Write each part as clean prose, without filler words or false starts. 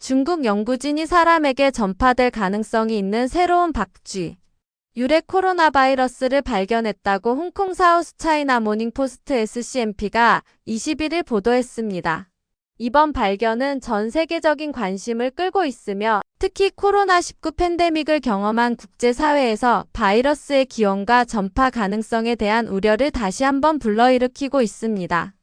중국 연구진이 사람에게 전파될 가능성이 있는 새로운 박쥐 유래 코로나 바이러스를 발견했다고 홍콩 사우스차이나 모닝포스트 SCMP가 21일 보도했습니다. 이번 발견은 전 세계적인 관심을 끌고 있으며 특히 코로나19 팬데믹을 경험한 국제사회에서 바이러스의 기원과 전파 가능성에 대한 우려를 다시 한번 불러일으키고 있습니다.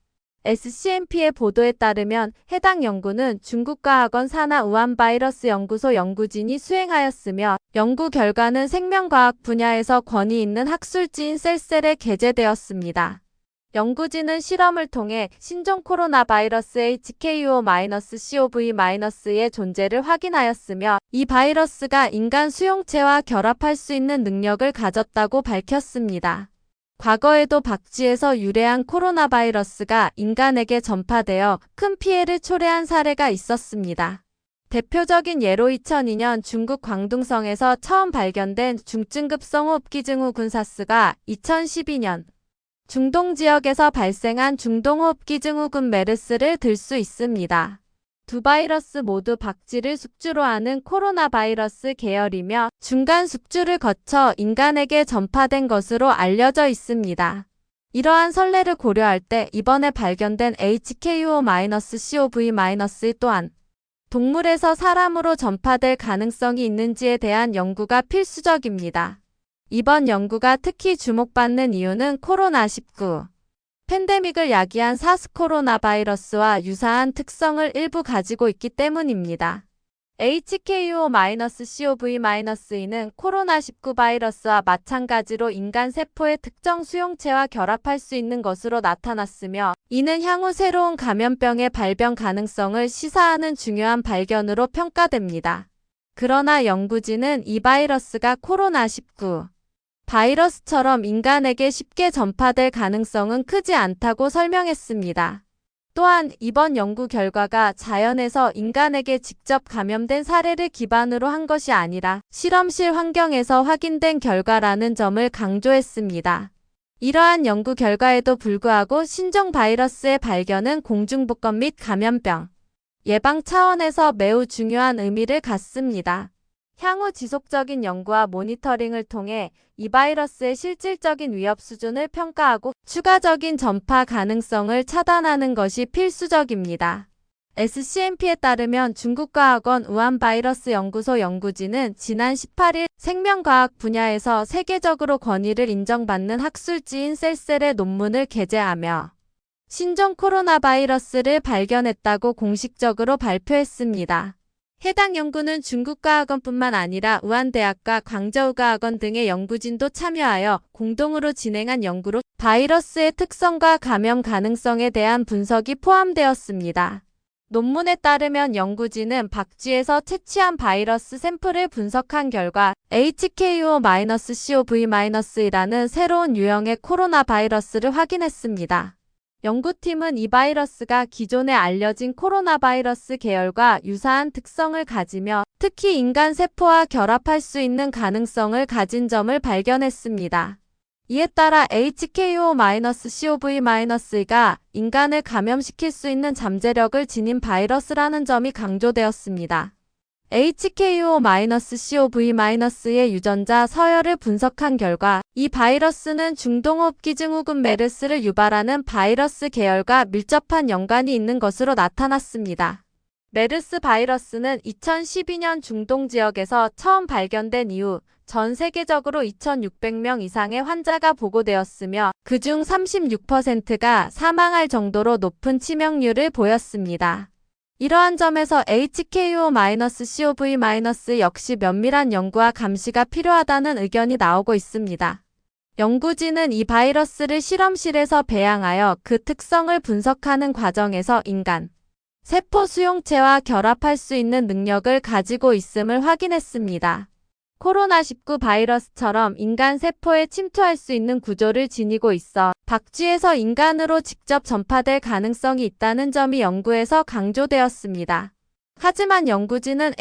SCMP의 보도에 따르면 해당 연구는 중국과학원 산하 우한바이러스 연구소 연구진이 수행하였으며 연구 결과는 생명과학 분야에서 권위 있는 학술지인 셀셀에 게재되었습니다. 연구진은 실험을 통해 신종 코로나 바이러스 HKUO-CoV-의 존재를 확인하였으며 이 바이러스가 인간 수용체와 결합할 수 있는 능력을 가졌다고 밝혔습니다. 과거에도 박쥐에서 유래한 코로나 바이러스가 인간에게 전파되어 큰 피해를 초래한 사례가 있었습니다. 대표적인 예로 2002년 중국 광둥성에서 처음 발견된 중증급성 호흡기 증후군 사스가 2012년 중동 지역에서 발생한 중동호흡기 증후군 메르스를 들 수 있습니다. 두 바이러스 모두 박쥐를 숙주로 하는 코로나 바이러스 계열이며 중간 숙주를 거쳐 인간에게 전파된 것으로 알려져 있습니다. 이러한 선례를 고려할 때 이번에 발견된 HKUO-CoV- 또한 동물에서 사람으로 전파될 가능성이 있는지에 대한 연구가 필수적입니다. 이번 연구가 특히 주목받는 이유는 코로나19 팬데믹을 야기한 사스 코로나 바이러스와 유사한 특성을 일부 가지고 있기 때문입니다. HKUO-CoV-는 코로나19 바이러스와 마찬가지로 인간 세포의 특정 수용체와 결합할 수 있는 것으로 나타났으며 이는 향후 새로운 감염병의 발병 가능성을 시사하는 중요한 발견으로 평가됩니다. 그러나 연구진은 이 바이러스가 코로나19 바이러스처럼 인간에게 쉽게 전파될 가능성은 크지 않다고 설명했습니다. 또한 이번 연구 결과가 자연에서 인간에게 직접 감염된 사례를 기반으로 한 것이 아니라 실험실 환경에서 확인된 결과라는 점을 강조했습니다. 이러한 연구 결과에도 불구하고 신종 바이러스의 발견은 공중보건 및 감염병 예방 차원에서 매우 중요한 의미를 갖습니다. 향후 지속적인 연구와 모니터링을 통해 이 바이러스의 실질적인 위협 수준을 평가하고 추가적인 전파 가능성을 차단하는 것이 필수적입니다. SCMP에 따르면 중국과학원 우한바이러스 연구소 연구진은 지난 18일 생명과학 분야에서 세계적으로 권위를 인정받는 학술지인 셀셀의 논문을 게재하며 신종 코로나 바이러스를 발견했다고 공식적으로 발표했습니다. 해당 연구는 중국과학원뿐만 아니라 우한대학과 광저우과학원 등의 연구진도 참여하여 공동으로 진행한 연구로 바이러스의 특성과 감염 가능성에 대한 분석이 포함되었습니다. 논문에 따르면 연구진은 박쥐에서 채취한 바이러스 샘플을 분석한 결과 HKUO-CoV-이라는 새로운 유형의 코로나 바이러스를 확인했습니다. 연구팀은 이 바이러스가 기존에 알려진 코로나 바이러스 계열과 유사한 특성을 가지며 특히 인간 세포와 결합할 수 있는 가능성을 가진 점을 발견했습니다. 이에 따라 HKUO-CoV-가 인간을 감염시킬 수 있는 잠재력을 지닌 바이러스라는 점이 강조되었습니다. HKUO-CoV-의 유전자 서열을 분석한 결과 이 바이러스는 중동호흡기 증후군 메르스를 유발하는 바이러스 계열과 밀접한 연관이 있는 것으로 나타났습니다. 메르스 바이러스는 2012년 중동 지역에서 처음 발견된 이후 전 세계적으로 2,600명 이상의 환자가 보고되었으며 그중 36%가 사망할 정도로 높은 치명률을 보였습니다. 이러한 점에서 HKUO-CoV- 역시 면밀한 연구와 감시가 필요하다는 의견이 나오고 있습니다. 연구진은 이 바이러스를 실험실에서 배양하여 그 특성을 분석하는 과정에서 인간 세포 수용체와 결합할 수 있는 능력을 가지고 있음을 확인했습니다. 코로나19 바이러스처럼 인간 세포에 침투할 수 있는 구조를 지니고 있어 박쥐에서 인간으로 직접 전파될 가능성이 있다는 점이 연구에서 강조되었습니다. 하지만 연구진은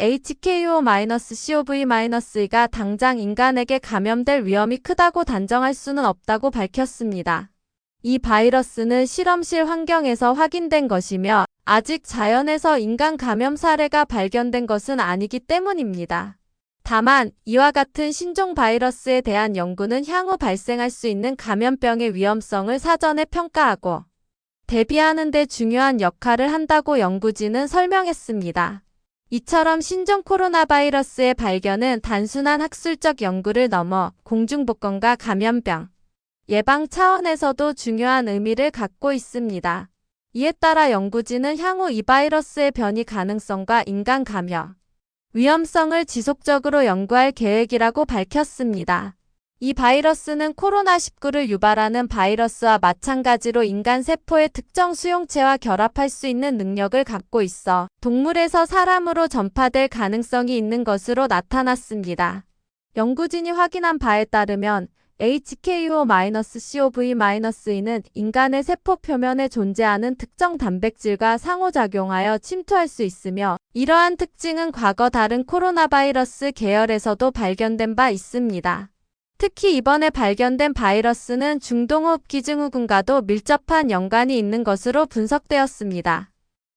HKUO-CoV-가 당장 인간에게 감염될 위험이 크다고 단정할 수는 없다고 밝혔습니다. 이 바이러스는 실험실 환경에서 확인된 것이며 아직 자연에서 인간 감염 사례가 발견된 것은 아니기 때문입니다. 다만 이와 같은 신종 바이러스에 대한 연구는 향후 발생할 수 있는 감염병의 위험성을 사전에 평가하고 대비하는 데 중요한 역할을 한다고 연구진은 설명했습니다. 이처럼 신종 코로나 바이러스의 발견은 단순한 학술적 연구를 넘어 공중보건과 감염병 예방 차원에서도 중요한 의미를 갖고 있습니다. 이에 따라 연구진은 향후 이 바이러스의 변이 가능성과 인간 감염 위험성을 지속적으로 연구할 계획이라고 밝혔습니다. 이 바이러스는 코로나19를 유발하는 바이러스와 마찬가지로 인간 세포의 특정 수용체와 결합할 수 있는 능력을 갖고 있어 동물에서 사람으로 전파될 가능성이 있는 것으로 나타났습니다. 연구진이 확인한 바에 따르면 HKUO-CoV-2는 인간의 세포 표면에 존재하는 특정 단백질과 상호작용하여 침투할 수 있으며 이러한 특징은 과거 다른 코로나 바이러스 계열에서도 발견된 바 있습니다. 특히 이번에 발견된 바이러스는 중동호흡 기증후군과도 밀접한 연관이 있는 것으로 분석되었습니다.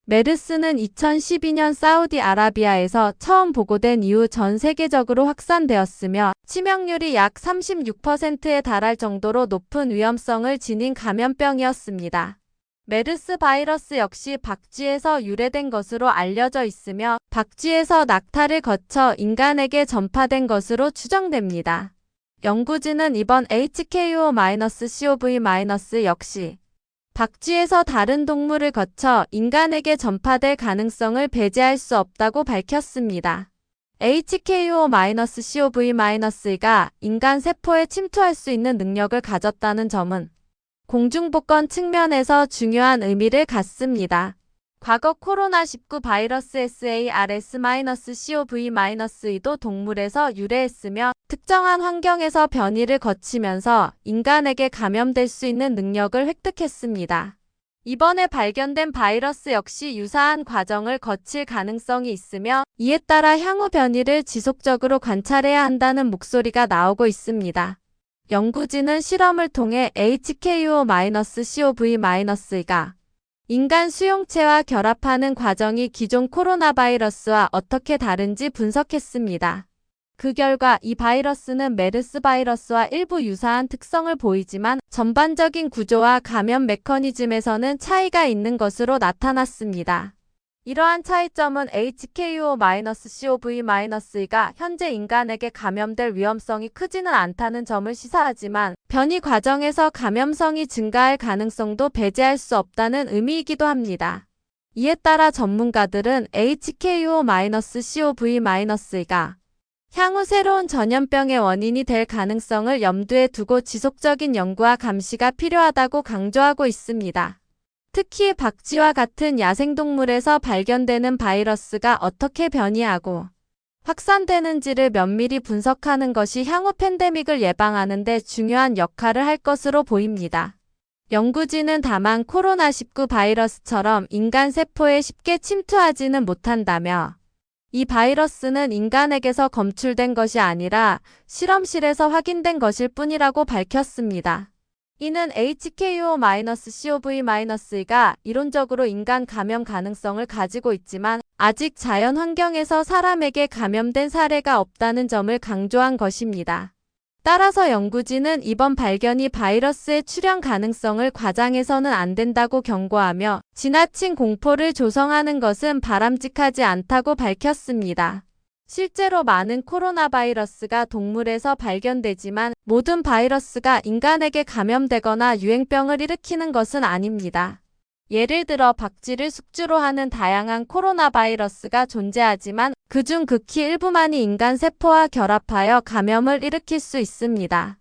메르스는 2012년 사우디아라비아에서 처음 보고된 이후 전 세계적으로 확산되었으며 치명률이 약 36%에 달할 정도로 높은 위험성을 지닌 감염병이었습니다. 메르스 바이러스 역시 박쥐에서 유래된 것으로 알려져 있으며 박쥐에서 낙타를 거쳐 인간에게 전파된 것으로 추정됩니다. 연구진은 이번 HKUO-CoV- 역시 박쥐에서 다른 동물을 거쳐 인간에게 전파될 가능성을 배제할 수 없다고 밝혔습니다. HKUO-CoV-가 인간 세포에 침투할 수 있는 능력을 가졌다는 점은 공중보건 측면에서 중요한 의미를 갖습니다. 과거 코로나19 바이러스 SARS-CoV-2도 동물에서 유래했으며 특정한 환경에서 변이를 거치면서 인간에게 감염될 수 있는 능력을 획득했습니다. 이번에 발견된 바이러스 역시 유사한 과정을 거칠 가능성이 있으며 이에 따라 향후 변이를 지속적으로 관찰해야 한다는 목소리가 나오고 있습니다. 연구진은 실험을 통해 HKUO-CoV-가 인간 수용체와 결합하는 과정이 기존 코로나 바이러스와 어떻게 다른지 분석했습니다. 그 결과 이 바이러스는 메르스 바이러스와 일부 유사한 특성을 보이지만 전반적인 구조와 감염 메커니즘에서는 차이가 있는 것으로 나타났습니다. 이러한 차이점은 HKUO-CoV-가 현재 인간에게 감염될 위험성이 크지는 않다는 점을 시사하지만 변이 과정에서 감염성이 증가할 가능성도 배제할 수 없다는 의미이기도 합니다. 이에 따라 전문가들은 HKUO-CoV-가 향후 새로운 전염병의 원인이 될 가능성을 염두에 두고 지속적인 연구와 감시가 필요하다고 강조하고 있습니다. 특히 박쥐와 같은 야생동물에서 발견되는 바이러스가 어떻게 변이하고 확산되는지를 면밀히 분석하는 것이 향후 팬데믹을 예방하는 데 중요한 역할을 할 것으로 보입니다. 연구진은 다만 코로나19 바이러스처럼 인간 세포에 쉽게 침투하지는 못한다며 이 바이러스는 인간에게서 검출된 것이 아니라 실험실에서 확인된 것일 뿐이라고 밝혔습니다. 이는 HKUO-CoV-가 이론적으로 인간 감염 가능성을 가지고 있지만 아직 자연 환경에서 사람에게 감염된 사례가 없다는 점을 강조한 것입니다. 따라서 연구진은 이번 발견이 바이러스의 출현 가능성을 과장해서는 안 된다고 경고하며 지나친 공포를 조성하는 것은 바람직하지 않다고 밝혔습니다. 실제로 많은 코로나 바이러스가 동물에서 발견되지만 모든 바이러스가 인간에게 감염되거나 유행병을 일으키는 것은 아닙니다. 예를 들어 박쥐를 숙주로 하는 다양한 코로나 바이러스가 존재하지만 그중 극히 일부만이 인간 세포와 결합하여 감염을 일으킬 수 있습니다.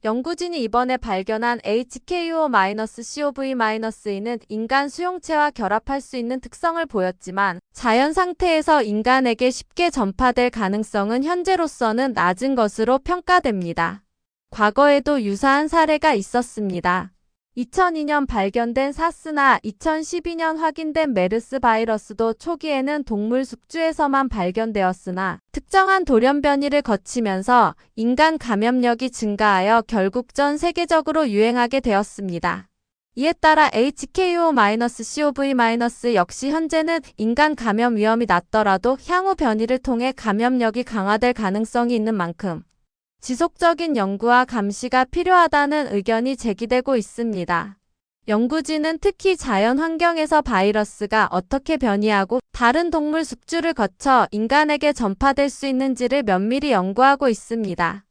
연구진이 이번에 발견한 HKUO-CoV-는 인간 수용체와 결합할 수 있는 특성을 보였지만 자연 상태에서 인간에게 쉽게 전파될 가능성은 현재로서는 낮은 것으로 평가됩니다. 과거에도 유사한 사례가 있었습니다. 2002년 발견된 사스나 2012년 확인된 메르스 바이러스도 초기에는 동물 숙주에서만 발견되었으나 특정한 돌연 변이를 거치면서 인간 감염력이 증가하여 결국 전 세계적으로 유행하게 되었습니다. 이에 따라 HKUO-CoV- 역시 현재는 인간 감염 위험이 낮더라도 향후 변이를 통해 감염력이 강화될 가능성이 있는 만큼 지속적인 연구와 감시가 필요하다는 의견이 제기되고 있습니다. 연구진은 특히 자연 환경에서 바이러스가 어떻게 변이하고 다른 동물 숙주를 거쳐 인간에게 전파될 수 있는지를 면밀히 연구하고 있습니다.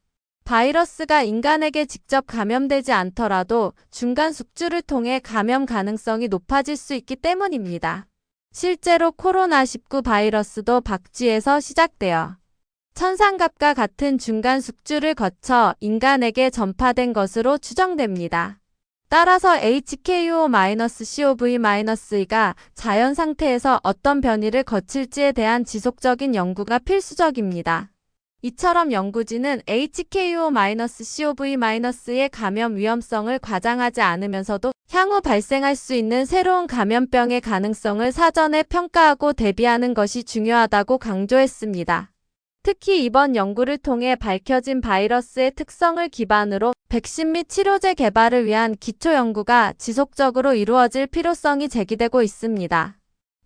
바이러스가 인간에게 직접 감염되지 않더라도 중간 숙주를 통해 감염 가능성이 높아질 수 있기 때문입니다. 실제로 코로나19 바이러스도 박쥐에서 시작되어 천상갑과 같은 중간 숙주를 거쳐 인간에게 전파된 것으로 추정됩니다. 따라서 HKUO-CoV-가 자연 상태에서 어떤 변이를 거칠지에 대한 지속적인 연구가 필수적입니다. 이처럼 연구진은 HKUO-CoV-의 감염 위험성을 과장하지 않으면서도 향후 발생할 수 있는 새로운 감염병의 가능성을 사전에 평가하고 대비하는 것이 중요하다고 강조했습니다. 특히 이번 연구를 통해 밝혀진 바이러스의 특성을 기반으로 백신 및 치료제 개발을 위한 기초 연구가 지속적으로 이루어질 필요성이 제기되고 있습니다.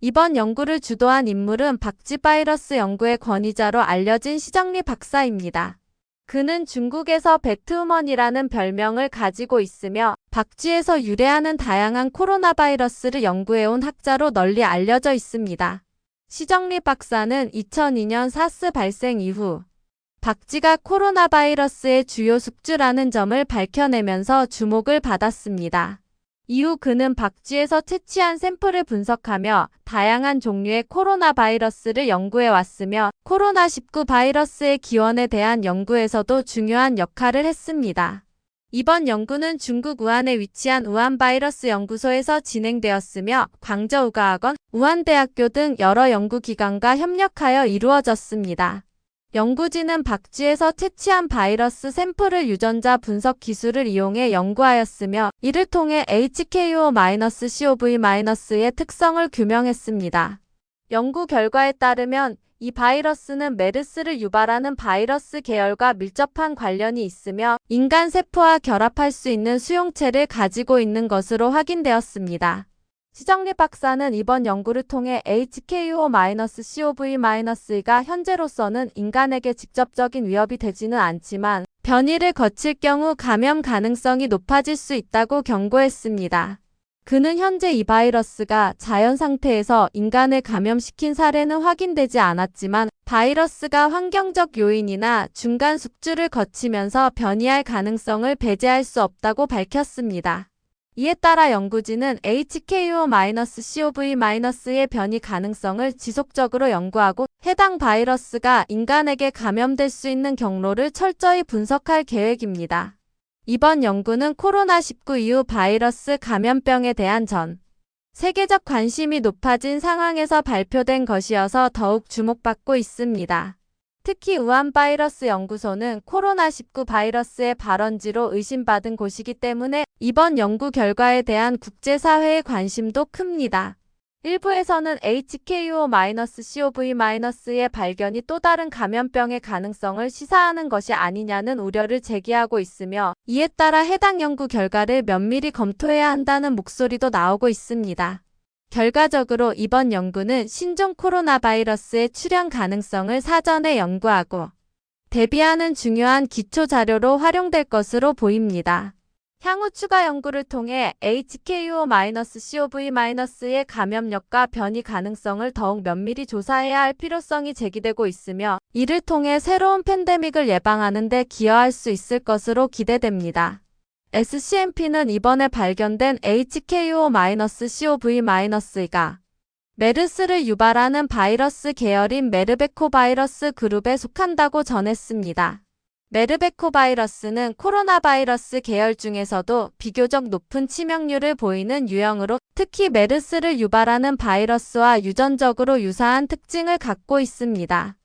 이번 연구를 주도한 인물은 박쥐 바이러스 연구의 권위자로 알려진 시정리 박사입니다. 그는 중국에서 배트우먼이라는 별명을 가지고 있으며 박쥐에서 유래하는 다양한 코로나 바이러스를 연구해온 학자로 널리 알려져 있습니다. 시정리 박사는 2002년 사스 발생 이후 박쥐가 코로나 바이러스의 주요 숙주라는 점을 밝혀내면서 주목을 받았습니다. 이후 그는 박쥐에서 채취한 샘플을 분석하며 다양한 종류의 코로나 바이러스를 연구해 왔으며 코로나19 바이러스의 기원에 대한 연구에서도 중요한 역할을 했습니다. 이번 연구는 중국 우한에 위치한 우한바이러스 연구소에서 진행되었으며 광저우과학원, 우한대학교 등 여러 연구기관과 협력하여 이루어졌습니다. 연구진은 박쥐에서 채취한 바이러스 샘플을 유전자 분석 기술을 이용해 연구하였으며 이를 통해 HKUO-CoV-의 특성을 규명했습니다. 연구 결과에 따르면 이 바이러스는 메르스를 유발하는 바이러스 계열과 밀접한 관련이 있으며 인간 세포와 결합할 수 있는 수용체를 가지고 있는 것으로 확인되었습니다. 시정리 박사는 이번 연구를 통해 HKUO-CoV-가 현재로서는 인간에게 직접적인 위협이 되지는 않지만 변이를 거칠 경우 감염 가능성이 높아질 수 있다고 경고했습니다. 그는 현재 이 바이러스가 자연 상태에서 인간을 감염시킨 사례는 확인되지 않았지만 바이러스가 환경적 요인이나 중간 숙주를 거치면서 변이할 가능성을 배제할 수 없다고 밝혔습니다. 이에 따라 연구진은 HKUO-CoV-의 변이 가능성을 지속적으로 연구하고 해당 바이러스가 인간에게 감염될 수 있는 경로를 철저히 분석할 계획입니다. 이번 연구는 코로나19 이후 바이러스 감염병에 대한 전 세계적 관심이 높아진 상황에서 발표된 것이어서 더욱 주목받고 있습니다. 특히 우한바이러스 연구소는 코로나19 바이러스의 발원지로 의심받은 곳이기 때문에 이번 연구 결과에 대한 국제사회의 관심도 큽니다. 일부에서는 HKUO-CoV-의 발견이 또 다른 감염병의 가능성을 시사하는 것이 아니냐는 우려를 제기하고 있으며 이에 따라 해당 연구 결과를 면밀히 검토해야 한다는 목소리도 나오고 있습니다. 결과적으로 이번 연구는 신종 코로나 바이러스의 출현 가능성을 사전에 연구하고 대비하는 중요한 기초 자료로 활용될 것으로 보입니다. 향후 추가 연구를 통해 HKUO-CoV-의 감염력과 변이 가능성을 더욱 면밀히 조사해야 할 필요성이 제기되고 있으며 이를 통해 새로운 팬데믹을 예방하는 데 기여할 수 있을 것으로 기대됩니다. SCMP는 이번에 발견된 HKUO-CoV-가 메르스를 유발하는 바이러스 계열인 메르베코 바이러스 그룹에 속한다고 전했습니다. 메르베코 바이러스는 코로나 바이러스 계열 중에서도 비교적 높은 치명률을 보이는 유형으로 특히 메르스를 유발하는 바이러스와 유전적으로 유사한 특징을 갖고 있습니다.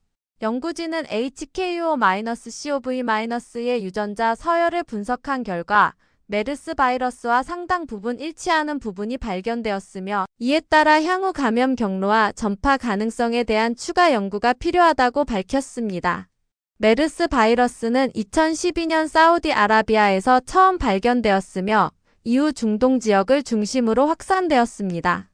연구진은 HKUO-CoV-의 유전자 서열을 분석한 결과 메르스 바이러스와 상당 부분 일치하는 부분이 발견되었으며 이에 따라 향후 감염 경로와 전파 가능성에 대한 추가 연구가 필요하다고 밝혔습니다. 메르스 바이러스는 2012년 사우디아라비아에서 처음 발견되었으며 이후 중동 지역을 중심으로 확산되었습니다.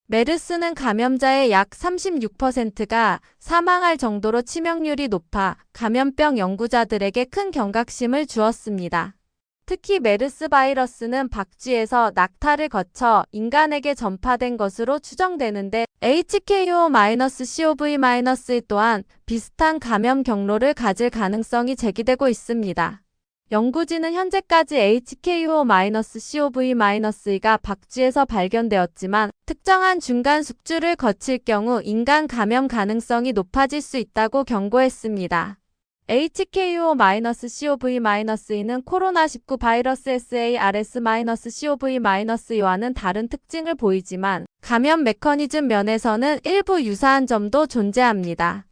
메르스는 감염자의 약 36%가 사망할 정도로 치명률이 높아 감염병 연구자들에게 큰 경각심을 주었습니다. 특히 메르스 바이러스는 박쥐에서 낙타를 거쳐 인간에게 전파된 것으로 추정되는데 HKU-CoV- 또한 비슷한 감염 경로를 가질 가능성이 제기되고 있습니다. 연구진은 현재까지 HKU-CoV-가 박쥐에서 발견되었지만 특정한 중간 숙주를 거칠 경우 인간 감염 가능성이 높아질 수 있다고 경고했습니다. HKU-CoV-는 코로나19 바이러스 SARS-CoV-2와는 다른 특징을 보이지만 감염 메커니즘 면에서는 일부 유사한 점도 존재합니다.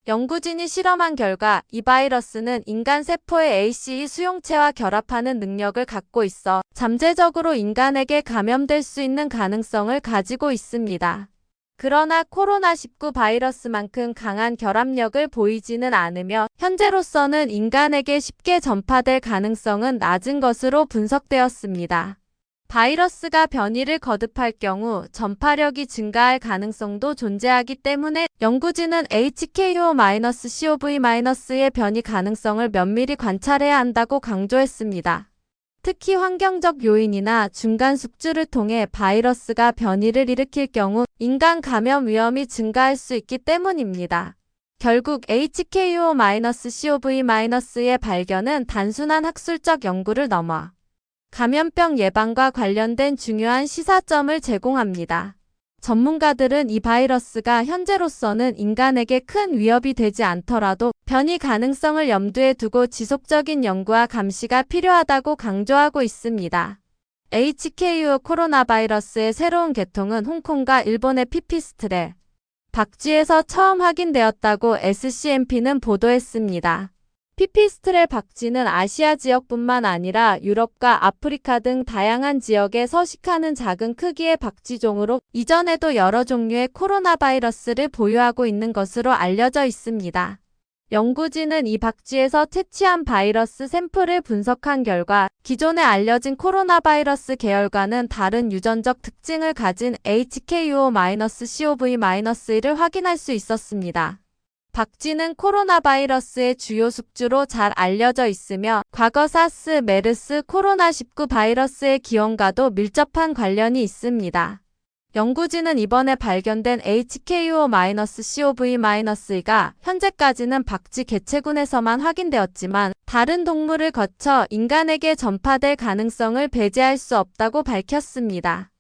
연구진이 실험한 결과 이 바이러스는 인간 세포의 ACE 수용체와 결합하는 능력을 갖고 있어 잠재적으로 인간에게 감염될 수 있는 가능성을 가지고 있습니다. 그러나 코로나19 바이러스만큼 강한 결합력을 보이지는 않으며 현재로서는 인간에게 쉽게 전파될 가능성은 낮은 것으로 분석되었습니다. 바이러스가 변이를 거듭할 경우 전파력이 증가할 가능성도 존재하기 때문에 연구진은 HKU-CoV-의 변이 가능성을 면밀히 관찰해야 한다고 강조했습니다. 특히 환경적 요인이나 중간 숙주를 통해 바이러스가 변이를 일으킬 경우 인간 감염 위험이 증가할 수 있기 때문입니다. 결국 HKU-CoV-의 발견은 단순한 학술적 연구를 넘어 감염병 예방과 관련된 중요한 시사점을 제공합니다. 전문가들은 이 바이러스가 현재로서는 인간에게 큰 위협이 되지 않더라도 변이 가능성을 염두에 두고 지속적인 연구와 감시가 필요하다고 강조하고 있습니다. HKU 코로나 바이러스의 새로운 계통은 홍콩과 일본의 피피스트레 박쥐에서 처음 확인되었다고 SCMP는 보도했습니다. 피피스트레 박쥐는 아시아 지역뿐만 아니라 유럽과 아프리카 등 다양한 지역에 서식하는 작은 크기의 박쥐종으로 이전에도 여러 종류의 코로나 바이러스를 보유하고 있는 것으로 알려져 있습니다. 연구진은 이 박쥐에서 채취한 바이러스 샘플을 분석한 결과 기존에 알려진 코로나 바이러스 계열과는 다른 유전적 특징을 가진 HKU-CoV-1을 확인할 수 있었습니다. 박쥐는 코로나 바이러스의 주요 숙주로 잘 알려져 있으며 과거 사스, 메르스, 코로나19 바이러스의 기원과도 밀접한 관련이 있습니다. 연구진은 이번에 발견된 HKU-CoV-가 현재까지는 박쥐 개체군에서만 확인되었지만 다른 동물을 거쳐 인간에게 전파될 가능성을 배제할 수 없다고 밝혔습니다.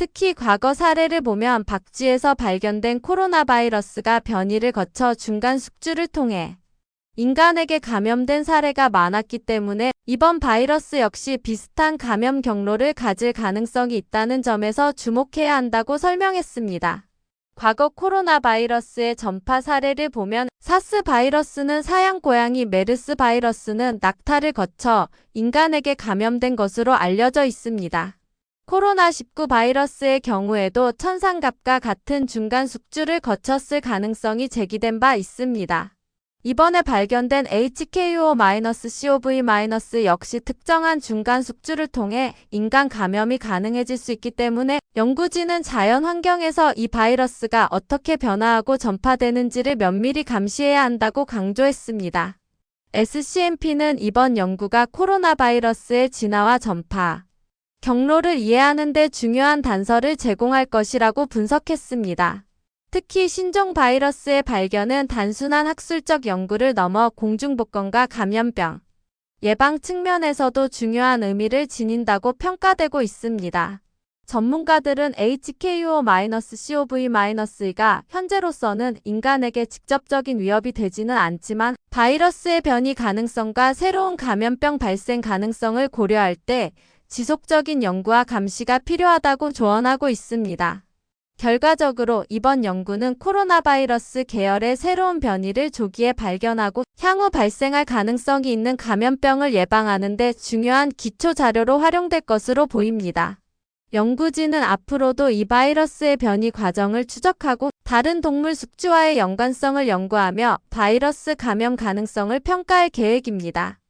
특히 과거 사례를 보면 박쥐에서 발견된 코로나 바이러스가 변이를 거쳐 중간 숙주를 통해 인간에게 감염된 사례가 많았기 때문에 이번 바이러스 역시 비슷한 감염 경로를 가질 가능성이 있다는 점에서 주목해야 한다고 설명했습니다. 과거 코로나 바이러스의 전파 사례를 보면 사스 바이러스는 사양 고양이, 메르스 바이러스는 낙타를 거쳐 인간에게 감염된 것으로 알려져 있습니다. 코로나19 바이러스의 경우에도 천상갑과 같은 중간 숙주를 거쳤을 가능성이 제기된 바 있습니다. 이번에 발견된 HKU-CoV- 역시 특정한 중간 숙주를 통해 인간 감염이 가능해질 수 있기 때문에 연구진은 자연 환경에서 이 바이러스가 어떻게 변화하고 전파되는지를 면밀히 감시해야 한다고 강조했습니다. SCMP는 이번 연구가 코로나 바이러스의 진화와 전파 경로를 이해하는 데 중요한 단서를 제공할 것이라고 분석했습니다. 특히 신종 바이러스의 발견은 단순한 학술적 연구를 넘어 공중보건과 감염병 예방 측면에서도 중요한 의미를 지닌다고 평가되고 있습니다. 전문가들은 HKU-CoV-가 현재로서는 인간에게 직접적인 위협이 되지는 않지만 바이러스의 변이 가능성과 새로운 감염병 발생 가능성을 고려할 때 지속적인 연구와 감시가 필요하다고 조언하고 있습니다. 결과적으로 이번 연구는 코로나 바이러스 계열의 새로운 변이를 조기에 발견하고 향후 발생할 가능성이 있는 감염병을 예방하는 데 중요한 기초 자료로 활용될 것으로 보입니다. 연구진은 앞으로도 이 바이러스의 변이 과정을 추적하고 다른 동물 숙주와의 연관성을 연구하며 바이러스 감염 가능성을 평가할 계획입니다.